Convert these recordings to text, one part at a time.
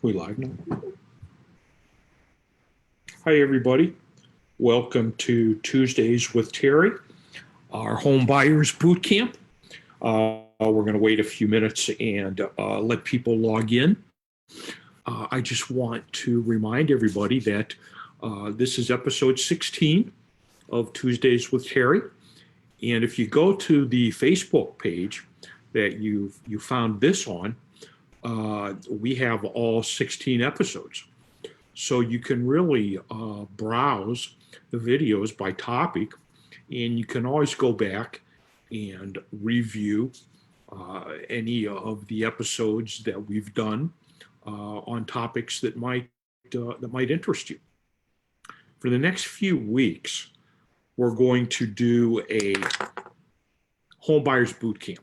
We live now. Hi, everybody. Welcome to Tuesdays with Terry, our home buyers boot camp. We're going to wait a few minutes and let people log in. I just want to remind everybody that this is episode 16 of Tuesdays with Terry. And if you go to the Facebook page that you found this on, we have all 16 episodes. So you can really browse the videos by topic, and you can always go back and review any of the episodes that we've done on topics that might interest you. For the next few weeks, we're going to do a home buyers boot camp.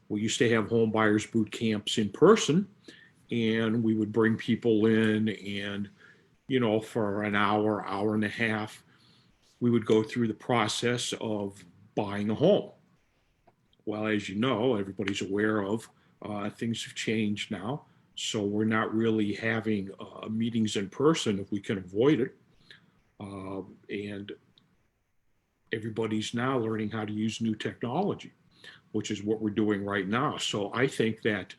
We used to have home buyers boot camps in person, and we would bring people in and, for an hour, hour and a half, we would go through the process of buying a home. Well, as you know, everybody's aware of, things have changed now, so we're not really having meetings in person if we can avoid it. And everybody's now learning how to use new technology, which is what we're doing right now. So I think that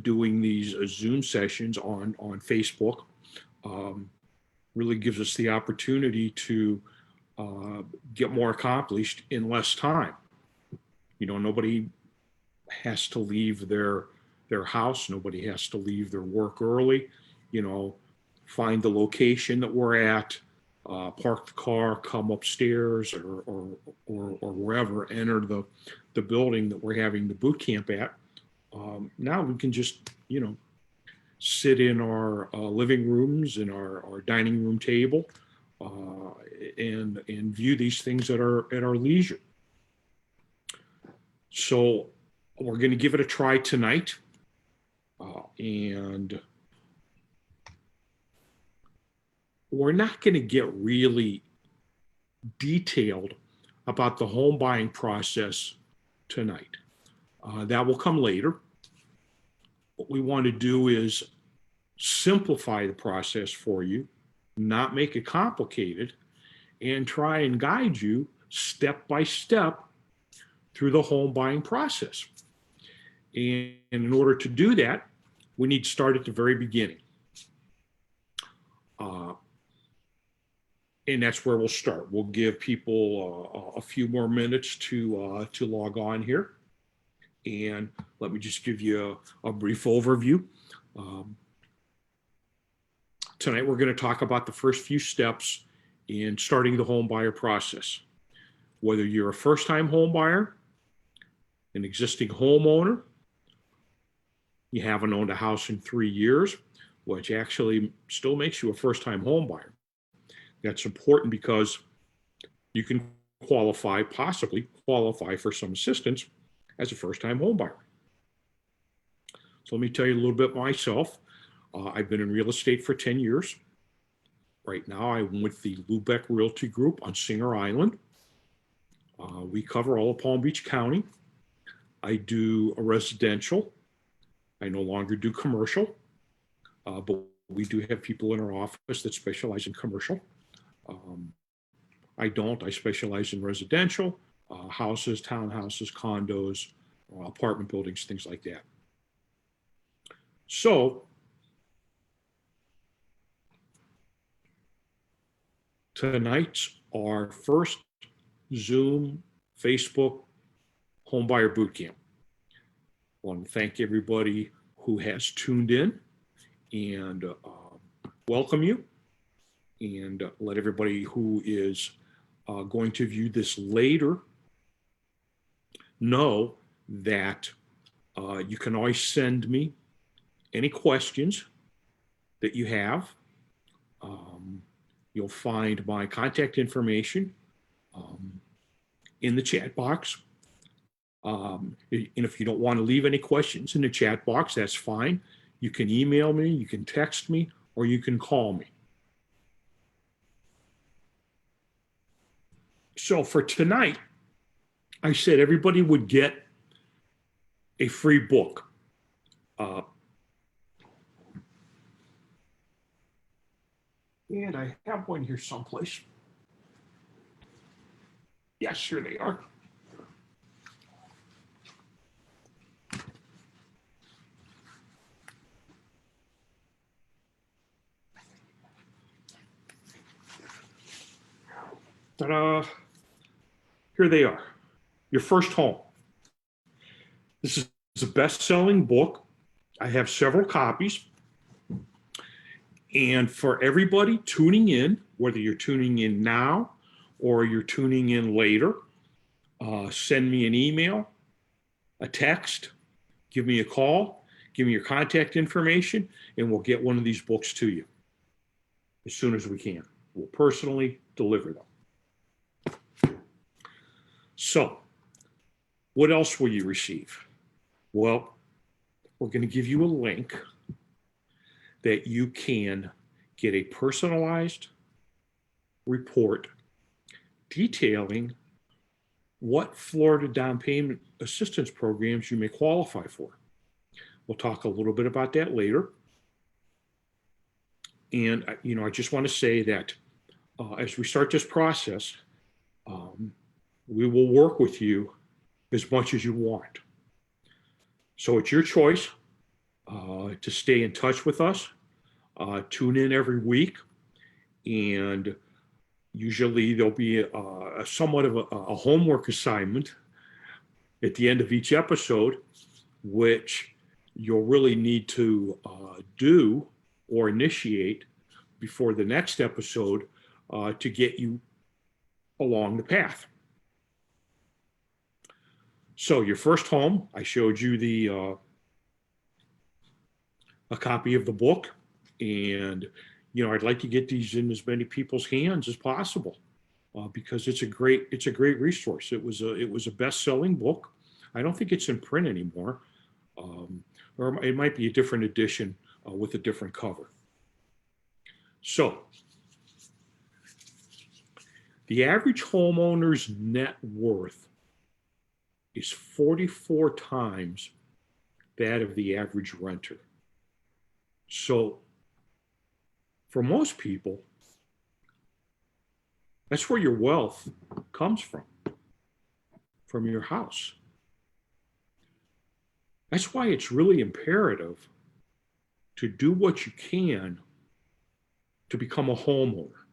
doing these Zoom sessions on Facebook really gives us the opportunity to get more accomplished in less time. Nobody has to leave their house. Nobody has to leave their work early. Find the location that we're at, park the car, come upstairs or wherever, enter the building that we're having the boot camp at. Now we can just, sit in our living rooms, in our dining room table, and view these things at our leisure. So we're going to give it a try tonight, and we're not going to get really detailed about the home buying process tonight. That will come later. What we want to do is simplify the process for you, not make it complicated, and try and guide you step by step through the home buying process. And in order to do that, we need to start at the very beginning. And that's where we'll start. We'll give people a few more minutes to log on here. And let me just give you a brief overview. Tonight, we're going to talk about the first few steps in starting the home buyer process. Whether you're a first-time home buyer, an existing homeowner, you haven't owned a house in 3 years, which actually still makes you a first-time home buyer. That's important because you can possibly qualify for some assistance as a first-time home buyer. So let me tell you a little bit myself. I've been in real estate for 10 years. Right now, I'm with the Lubeck Realty Group on Singer Island. We cover all of Palm Beach County. I do a residential. I no longer do commercial, but we do have people in our office that specialize in commercial. I specialize in residential, houses, townhouses, condos, apartment buildings, things like that. So tonight's our first Zoom, Facebook Homebuyer Bootcamp. I want to thank everybody who has tuned in and welcome you, and let everybody who is going to view this later know that you can always send me any questions that you have. You'll find my contact information in the chat box. And if you don't want to leave any questions in the chat box, that's fine. You can email me, you can text me, or you can call me. So for tonight, I said everybody would get a free book. And I have one here someplace. Yes, here they are. Ta-da! Here they are. Your first home. This is a best-selling book. I have several copies. And for everybody tuning in, whether you're tuning in now or you're tuning in later, send me an email, a text, give me a call, give me your contact information, and we'll get one of these books to you as soon as we can. We'll personally deliver them. So, what else will you receive? Well, we're going to give you a link that you can get a personalized report detailing what Florida down payment assistance programs you may qualify for. We'll talk a little bit about that later. And, I just want to say that as we start this process, we will work with you as much as you want. So it's your choice to stay in touch with us. Tune in every week, and usually there'll be a somewhat of a homework assignment at the end of each episode, which you'll really need to do or initiate before the next episode to get you along the path. So your first home, I showed you a copy of the book. And, I'd like to get these in as many people's hands as possible because it's a great resource. It was a best-selling book. I don't think it's in print anymore, or it might be a different edition with a different cover. So, the average homeowner's net worth is 44 times that of the average renter. So, for most people, that's where your wealth comes from your house. That's why it's really imperative to do what you can to become a homeowner.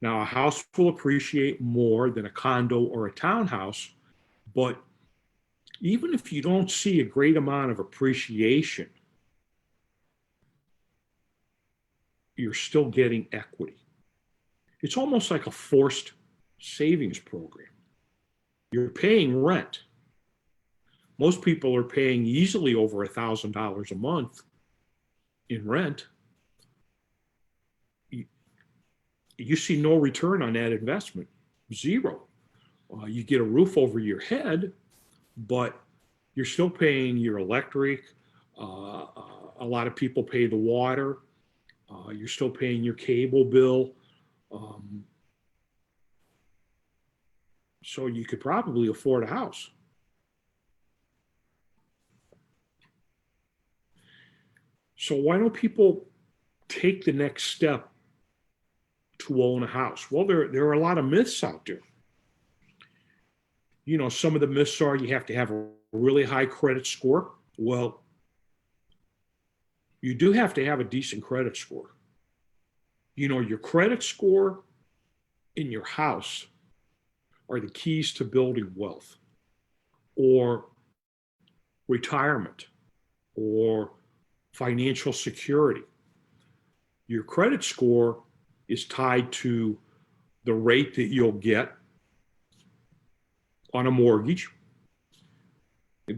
Now, a house will appreciate more than a condo or a townhouse, but even if you don't see a great amount of appreciation, you're still getting equity. It's almost like a forced savings program. You're paying rent. Most people are paying easily over $1,000 a month in rent. You see no return on that investment, zero. You get a roof over your head, but you're still paying your electric. A lot of people pay the water. You're still paying your cable bill. So you could probably afford a house. So why don't people take the next step to own a house? Well, there are a lot of myths out there. Some of the myths are you have to have a really high credit score. Well, you do have to have a decent credit score. Your credit score in your house are the keys to building wealth or retirement or financial security. Your credit score is tied to the rate that you'll get on a mortgage,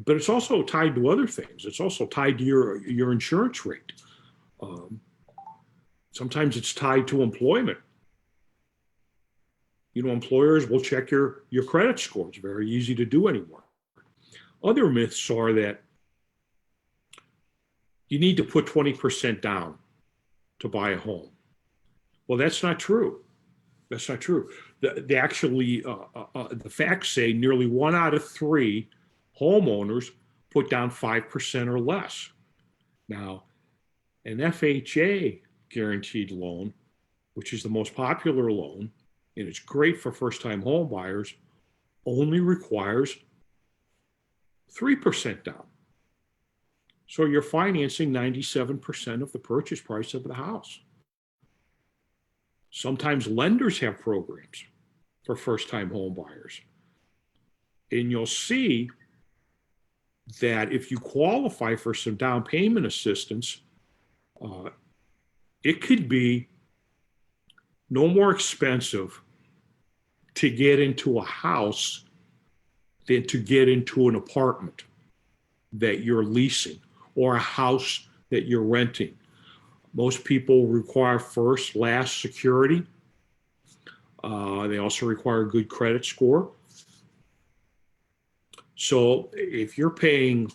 but it's also tied to other things. It's also tied to your insurance rate. Sometimes it's tied to employment. Employers will check your credit score. It's very easy to do anymore. Other myths are that you need to put 20% down to buy a home. Well, that's not true. That's not true. The facts say nearly 1 out of 3 homeowners put down 5% or less. Now, an FHA guaranteed loan, which is the most popular loan, and it's great for first-time home buyers, only requires 3% down. So you're financing 97% of the purchase price of the house. Sometimes lenders have programs for first-time home buyers. And you'll see that if you qualify for some down payment assistance, it could be no more expensive to get into a house than to get into an apartment that you're leasing or a house that you're renting. Most people require first, last security. They also require a good credit score. So if you're paying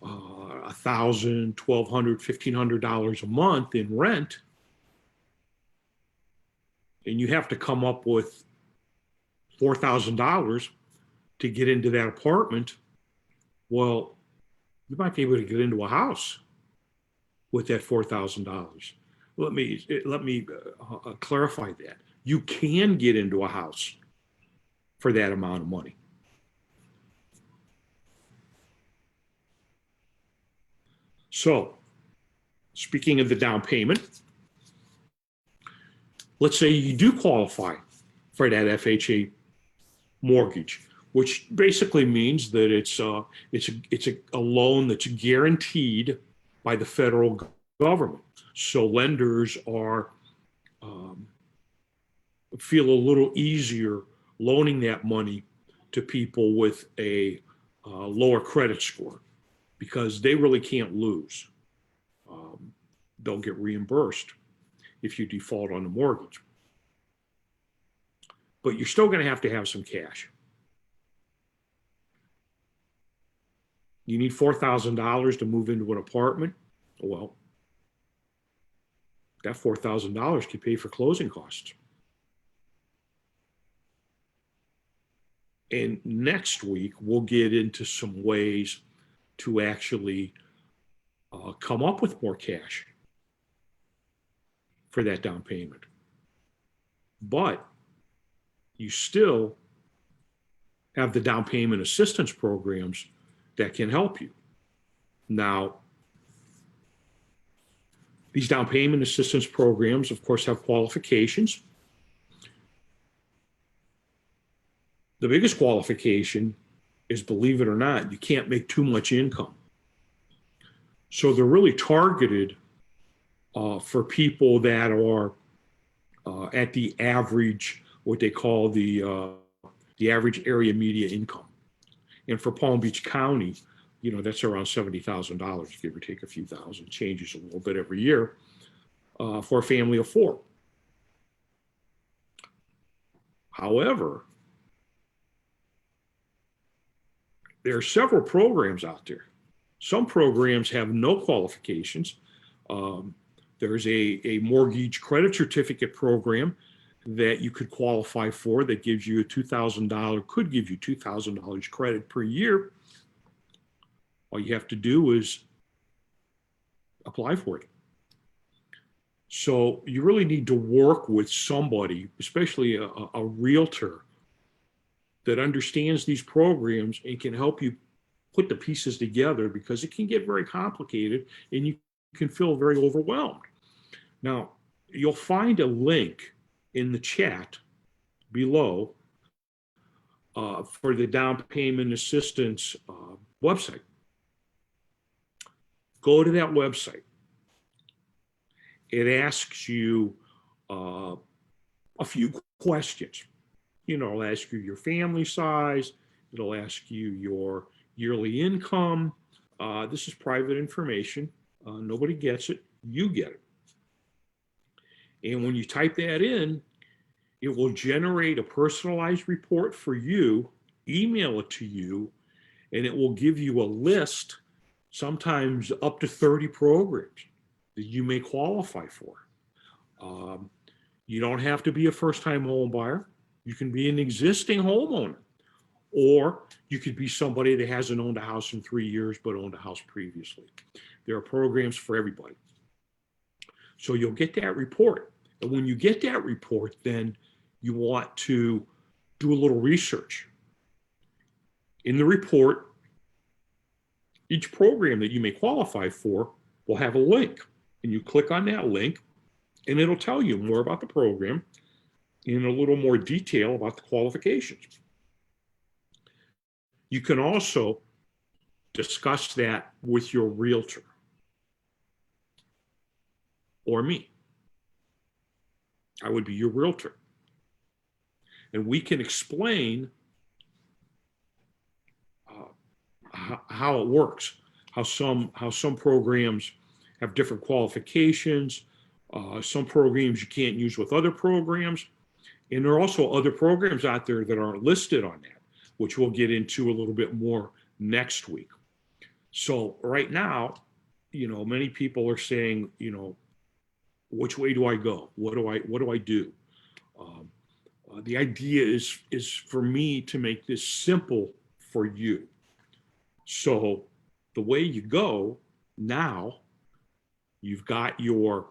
$1,000, $1,200, $1,500 a month in rent, and you have to come up with $4,000 to get into that apartment, well, you might be able to get into a house with that $4,000. Let me clarify that. You can get into a house for that amount of money. So, speaking of the down payment, let's say you do qualify for that FHA mortgage, which basically means that it's a loan that's guaranteed by the federal government. So lenders are feel a little easier loaning that money to people with a lower credit score because they really can't lose. They'll get reimbursed if you default on the mortgage. But you're still going to have some cash. You need $4,000 to move into an apartment. Well, that $4,000 can pay for closing costs. And next week, we'll get into some ways to actually come up with more cash for that down payment. But you still have the down payment assistance programs that can help you. Now, these down payment assistance programs, of course, have qualifications. The biggest qualification is, believe it or not, you can't make too much income. So they're really targeted for people that are at the average, what they call the average area media income. And for Palm Beach County, that's around $70,000, give or take a few thousand, changes a little bit every year, for a family of four. However, there are several programs out there. Some programs have no qualifications. There's a mortgage credit certificate program that you could qualify for that gives you could give you $2,000 credit per year. All you have to do is apply for it. So you really need to work with somebody, especially a realtor, that understands these programs and can help you put the pieces together, because it can get very complicated and you can feel very overwhelmed. Now, you'll find a link in the chat below for the down payment assistance website. Go to that website. It asks you a few questions. It'll ask you your family size. It'll ask you your yearly income. This is private information. Nobody gets it. You get it. And when you type that in, it will generate a personalized report for you, email it to you, and it will give you a list, sometimes up to 30 programs that you may qualify for. You don't have to be a first-time home buyer. You can be an existing homeowner, or you could be somebody that hasn't owned a house in 3 years but owned a house previously. There are programs for everybody. So you'll get that report. And when you get that report, then you want to do a little research. In the report, each program that you may qualify for will have a link. And you click on that link, and it'll tell you more about the program in a little more detail about the qualifications. You can also discuss that with your realtor or me. I would be your realtor. And we can explain how it works, how some programs have different qualifications, some programs you can't use with other programs, and there are also other programs out there that aren't listed on that, which we'll get into a little bit more next week. So right now, many people are saying, which way do I go? What do I do? The idea is for me to make this simple for you. So the way you go now, you've got your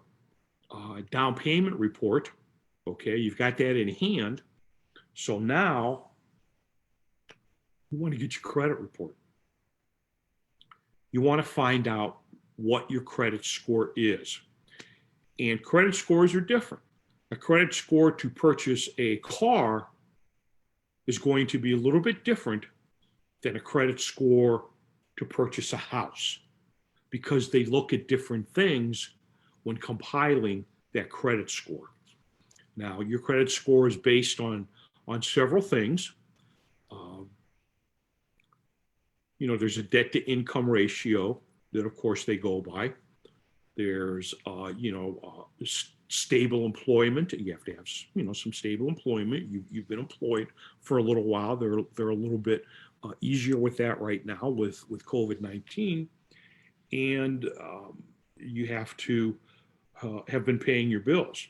down payment report. Okay, you've got that in hand. So now you want to get your credit report. You want to find out what your credit score is. And credit scores are different. A credit score to purchase a car is going to be a little bit different than a credit score to purchase a house, because they look at different things when compiling that credit score. Now, your credit score is based on several things. There's a debt to income ratio that, of course, they go by. There's, stable employment. You have to have, some stable employment. You've been employed for a little while. They're a little bit easier with that right now with COVID-19. And you have to have been paying your bills.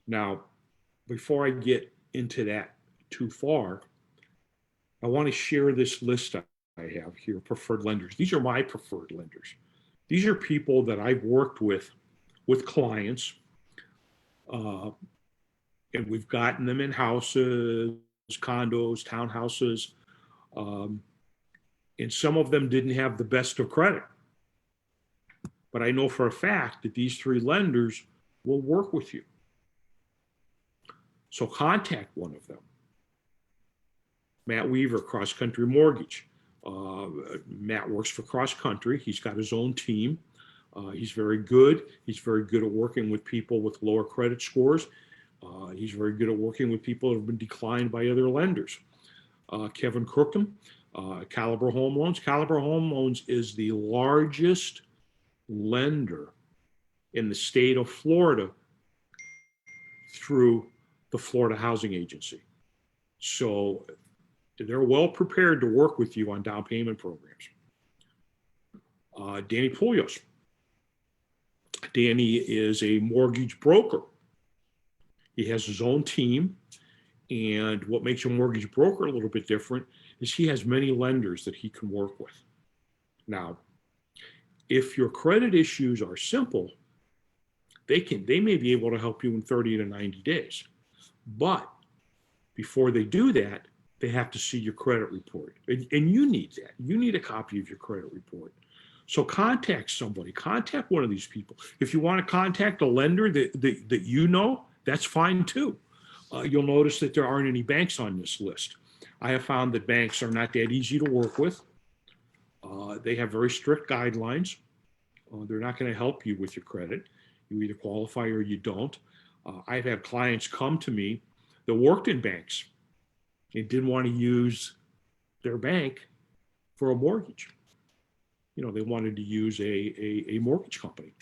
Now, before I get into that too far, I want to share this list I have here, preferred lenders. These are my preferred lenders. These are people that I've worked with clients, and we've gotten them in houses, condos, townhouses, and some of them didn't have the best of credit. But I know for a fact that these three lenders will work with you. So contact one of them. Matt Weaver, Cross Country Mortgage. Matt works for Cross Country. He's got his own team. He's very good. He's very good at working with people with lower credit scores. He's very good at working with people that have been declined by other lenders. Kevin Crookham, Caliber Home Loans. Caliber Home Loans is the largest lender in the state of Florida through the Florida Housing Agency. So they're well prepared to work with you on down payment programs. Danny Poulios. Danny is a mortgage broker. He has his own team. And what makes a mortgage broker a little bit different is he has many lenders that he can work with. Now, if your credit issues are simple, they may be able to help you in 30 to 90 days. But before they do that, they have to see your credit report. And you need that. You need a copy of your credit report. So contact somebody. Contact one of these people. If you want to contact a lender that you know, that's fine too. You'll notice that there aren't any banks on this list. I have found that banks are not that easy to work with. They have very strict guidelines. They're not going to help you with your credit. You either qualify or you don't. I've had clients come to me that worked in banks and didn't want to use their bank for a mortgage. They wanted to use a mortgage company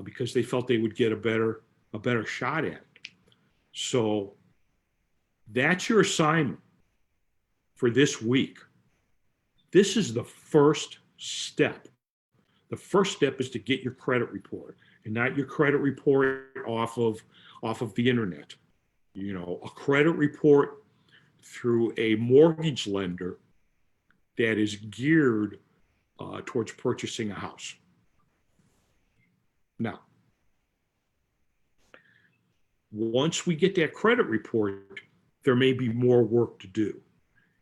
because they felt they would get a better shot at it. So that's your assignment for this week. This is the first step. The first step is to get your credit report, and not your credit report off of the internet. A credit report through a mortgage lender that is geared towards purchasing a house. Now, Once we get that credit report, there may be more work to do,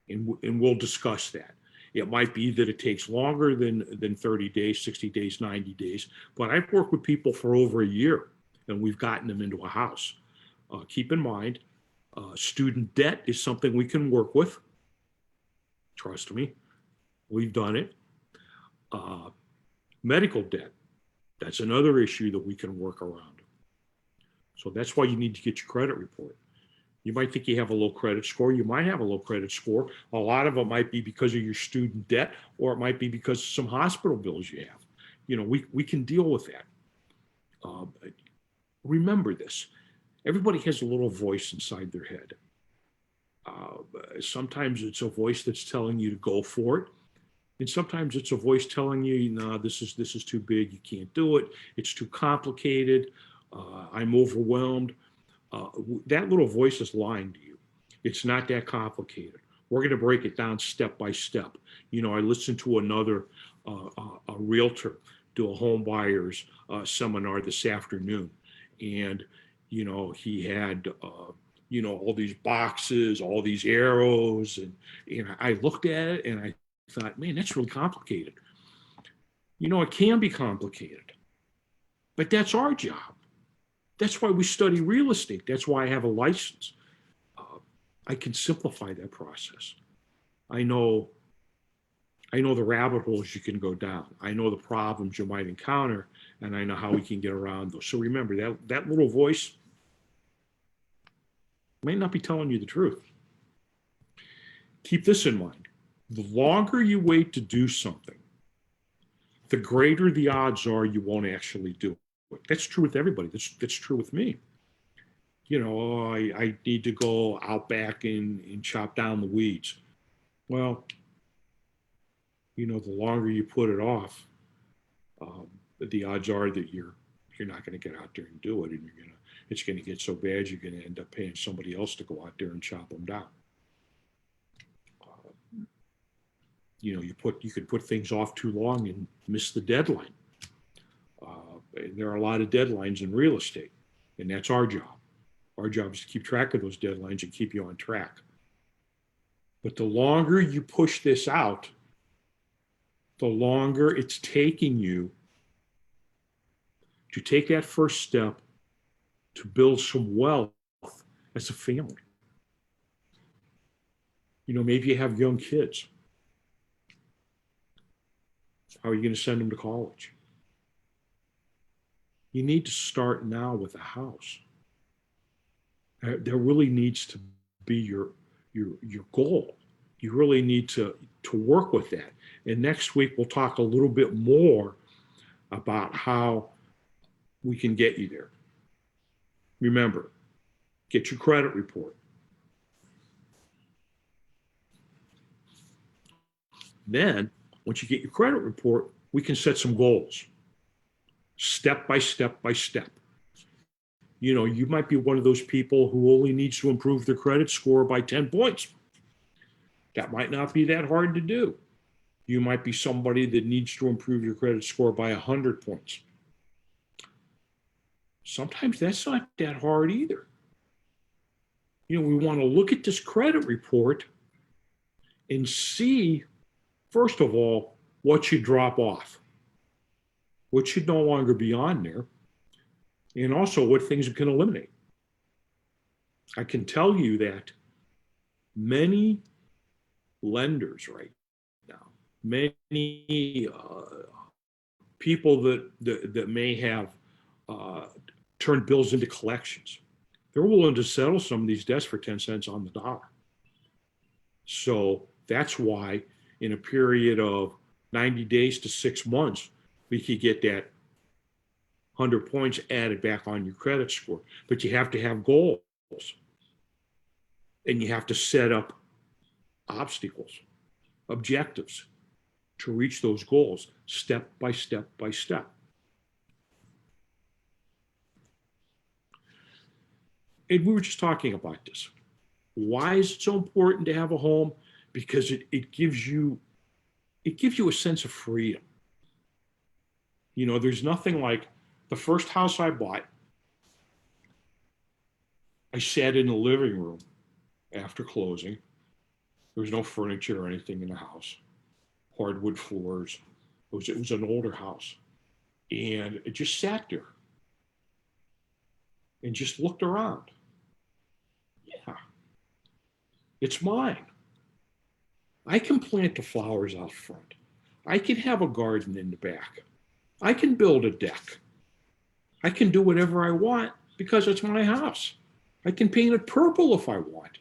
and we'll discuss that. It might be that it takes longer than 30 days, 60 days, 90 days, but I've worked with people for over a year, and we've gotten them into a house. Keep in mind, student debt is something we can work with. Trust me, we've done it. Uh, Medical debt, that's another issue that we can work around. So that's why you need to get your credit report. You might think you have a low credit score. You might have a low credit score. A lot of it might be because of your student debt, or it might be because of some hospital bills you have. We can deal with that. Remember this. Everybody has a little voice inside their head. Sometimes it's a voice that's telling you to go for it. And sometimes it's a voice telling you, no, this is too big. You can't do it. It's too complicated. I'm overwhelmed. That little voice is lying to you. It's not that complicated. We're going to break it down step by step. I listened to another a realtor do a home buyers seminar this afternoon, and he had all these boxes, all these arrows, and I looked at it and I thought, man, that's really complicated. It can be complicated, but that's our job. That's why we study real estate. That's why I have a license. I can simplify that process. I know the rabbit holes you can go down. I know the problems you might encounter, and I know how we can get around those. So remember, that little voice may not be telling you the truth. Keep this in mind. The longer you wait to do something, the greater the odds are you won't actually do it. That's true with everybody. That's true with me. I need to go out back and chop down the weeds. Well, the longer you put it off, the odds are that you're not going to get out there and do it, and it's going to get so bad you're going to end up paying somebody else to go out there and chop them down. You could put things off too long and miss the deadline. There are a lot of deadlines in real estate, and that's our job. Our job is to keep track of those deadlines and keep you on track. But the longer you push this out, the longer it's taking you to take that first step to build some wealth as a family. Maybe you have young kids. How are you going to send them to college? You need to start now with a house. There really needs to be your goal. You really need to work with that. And next week we'll talk a little bit more about how we can get you there. Remember, get your credit report. Then, once you get your credit report, we can set some goals. Step by step by step. You might be one of those people who only needs to improve their credit score by 10 points. That might not be that hard to do. You might be somebody that needs to improve your credit score by 100 points. Sometimes that's not that hard either. We want to look at this credit report and see, first of all, what should drop off, what should no longer be on there, and also what things we can eliminate. I can tell you that many lenders right now, many people that may have turned bills into collections, they're willing to settle some of these debts for 10 cents on the dollar. So that's why in a period of 90 days to 6 months, we could get that 100 points added back on your credit score. But you have to have goals, and you have to set up obstacles, objectives to reach those goals step by step by step. And we were just talking about this. Why is it so important to have a home? Because it gives you a sense of freedom. There's nothing like the first house I bought. I sat in the living room after closing. There was no furniture or anything in the house, hardwood floors. It was an older house. And it just sat there and just looked around. Yeah, it's mine. I can plant the flowers out front. I can have a garden in the back. I can build a deck. I can do whatever I want because it's my house. I can paint it purple if I want,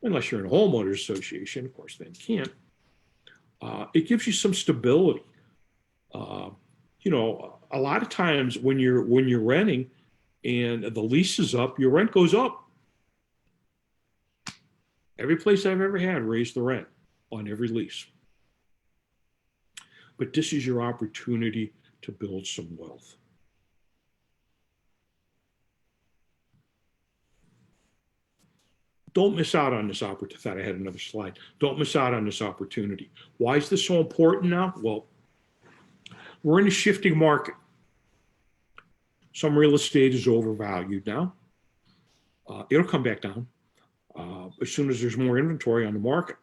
unless you're in a homeowners association, of course, then you can't. It gives you some stability. Uh, a lot of times when you're renting and the lease is up, your rent goes up. Every place I've ever had raised the rent on every lease. But this is your opportunity to build some wealth. Don't miss out on this opportunity. I thought I had another slide. Don't miss out on this opportunity. Why is this so important now? Well, we're in a shifting market. Some real estate is overvalued now. It'll come back down as soon as there's more inventory on the market.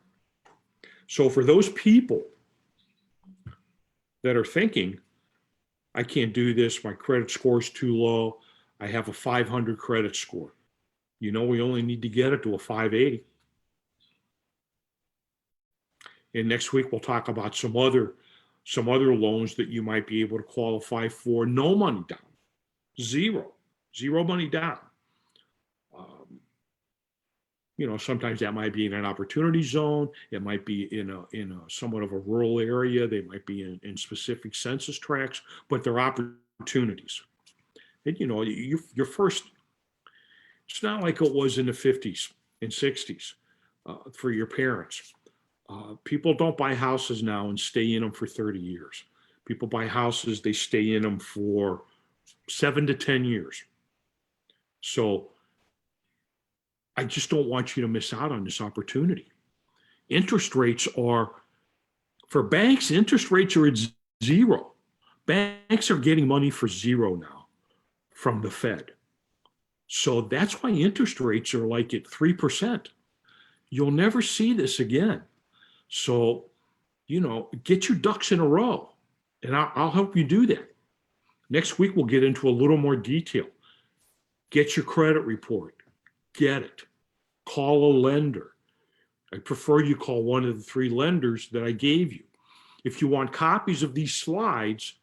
So for those people that are thinking, I can't do this, my credit score is too low, I have a 500 credit score. We only need to get it to a 580. And next week we'll talk about some other loans that you might be able to qualify for. No money down, zero money down. Sometimes that might be in an opportunity zone. It might be in a somewhat of a rural area. They might be in specific census tracts, but they're opportunities. And your first. It's not like it was in the 50s and 60s for your parents. People don't buy houses now and stay in them for 30 years. People buy houses, they stay in them for 7 to 10 years. So I just don't want you to miss out on this opportunity. For banks, interest rates are at zero. Banks are getting money for zero now from the Fed. So that's why interest rates are like at 3%. You'll never see this again. So, get your ducks in a row, and I'll help you do that. Next week, we'll get into a little more detail. Get your credit report. Get it. Call a lender. I prefer you call one of the 3 lenders that I gave you. If you want copies of these slides,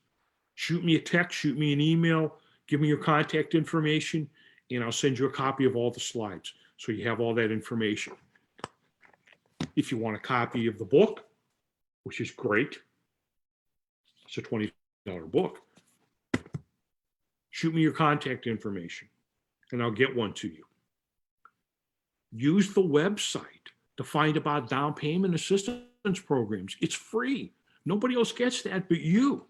shoot me a text, shoot me an email, give me your contact information, and I'll send you a copy of all the slides so you have all that information. If you want a copy of the book, which is great, it's a $20 book, shoot me your contact information and I'll get one to you. Use the website to find about down payment assistance programs. It's free. Nobody else gets that but you.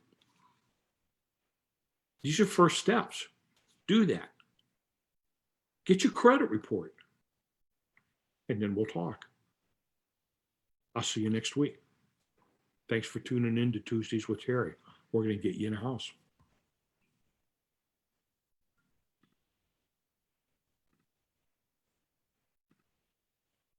These are first steps. Do that. Get your credit report, and then we'll talk. I'll see you next week. Thanks for tuning in to Tuesdays with Terry. We're going to get you in a house.